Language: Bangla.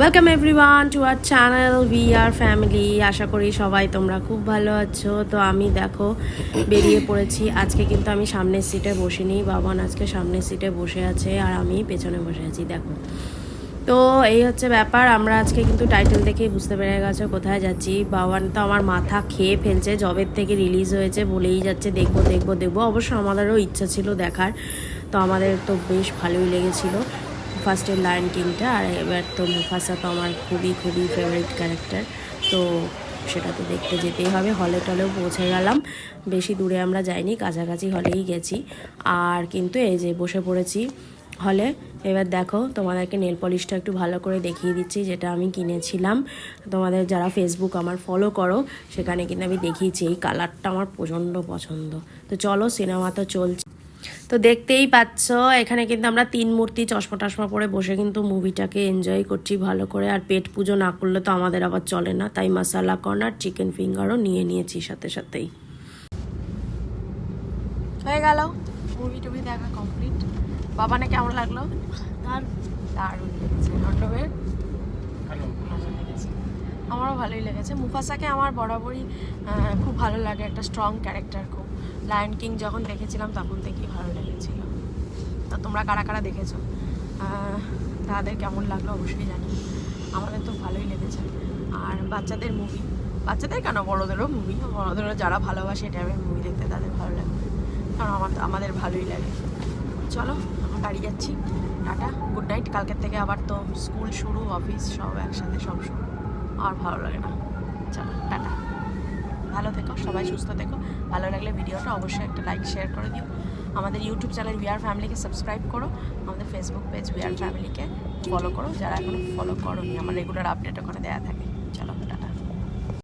Welcome everyone to our channel we are family. আশা করি সবাই তোমরা খুব ভালো আছো। তো আমি দেখো বেরিয়ে পড়েছি। আজকে কিন্তু আমি সামনের সিটে বসিনি, বাবান আজকে সামনের সিটে বসে আছে আর আমি পেছনে বসে আছি দেখো। তো এই হচ্ছে ব্যাপার। আমরা আজকে কিন্তু টাইটেল দেখেই বুঝতে পেরে গেছো কোথায় যাচ্ছি। বাবান তো আমার মাথা খেয়ে ফেলছে, জবের থেকে রিলিজ হয়েছে বলেই যাচ্ছে দেখবো দেখবো দেখবো। অবশ্য আমাদেরও ইচ্ছা ছিল দেখার, তো আমাদের তো বেশ ভালোই লেগেছিলো ফার্স্টে লায়ন কিংটা। আর এবার তো মুফাসা তো আমার খুবই খুবই ফেভারিট ক্যারেক্টার, তো সেটা তো দেখতে যেতেই হবে। হলে টলেও পৌঁছে গেলাম, বেশি দূরে আমরা যাইনি, কাছাকাছি হলেই গেছি। আর কিন্তু এই যে বসে পড়েছি হলে। এবার দেখো তোমাদেরকে নেল পলিশটা একটু ভালো করে দেখিয়ে দিচ্ছি, যেটা আমি কিনেছিলাম। তোমাদের যারা ফেসবুক আমার ফলো করো সেখানে কিন্তু আমি দেখিয়েছি, এই কালারটা আমার প্রচণ্ড পছন্দ। তো চলো, সিনেমা তো চলছে, তো দেখতেই পাচ্ছ এখানে কিন্তু আমরা তিন মূর্তি চশমা টশমা পরে বসে কিন্তু মুভিটাকে এনজয় করছি ভালো করে। আর পেট পুজো না করলে তো আমাদের আবার চলে না, তাই মশালা কর্ন আর চিকেন ফিঙ্গারও নিয়ে নিয়েছি সাথে সাথেই। হয়ে গেল মুভি টুভি দেখা কমপ্লিট। বাবানে কেমন লাগলো? দারুণ লেগেছে। নন্ডবের আমারও ভালোই লেগেছে। মুফাসাকে আমার বরাবরই খুব ভালো লাগে, একটা স্ট্রং ক্যারেক্টার খুব। লায়ন কিং যখন দেখেছিলাম তখন থেকেই ভালো লেগেছিল। তা তোমরা কারা কারা দেখেছো, তাদের কেমন লাগলো অবশ্যই জানি। আমাদের তো ভালোই লেগেছে। আর বাচ্চাদের মুভি, বাচ্চাদের কেন বড়োদেরও মুভি, বড়োদেরও যারা ভালোবাসে এই টাইপের মুভি দেখতে তাদের ভালো লাগে, কারণ আমাদের ভালোই লাগে। চলো এখন বাড়ি যাচ্ছি, টাটা, গুড নাইট। কালকের থেকে আবার তো স্কুল শুরু, অফিস সব একসাথে সব শুরু, আর ভালো লাগে না। চলো টাটা, ভালো থেকো সবাই, সুস্থ থেকো। ভালো লাগলে ভিডিওটা অবশ্যই একটা লাইক শেয়ার করে দিও। আমাদের ইউটিউব চ্যানেল উই আর ফ্যামিলিকে সাবস্ক্রাইব করো, আমাদের ফেসবুক পেজ উই আর ফ্যামিলিকে ফলো করো যারা এখনও ফলো করোনি। আমার রেগুলার আপডেট ওখানে দেওয়া থাকে। চলো টাটা।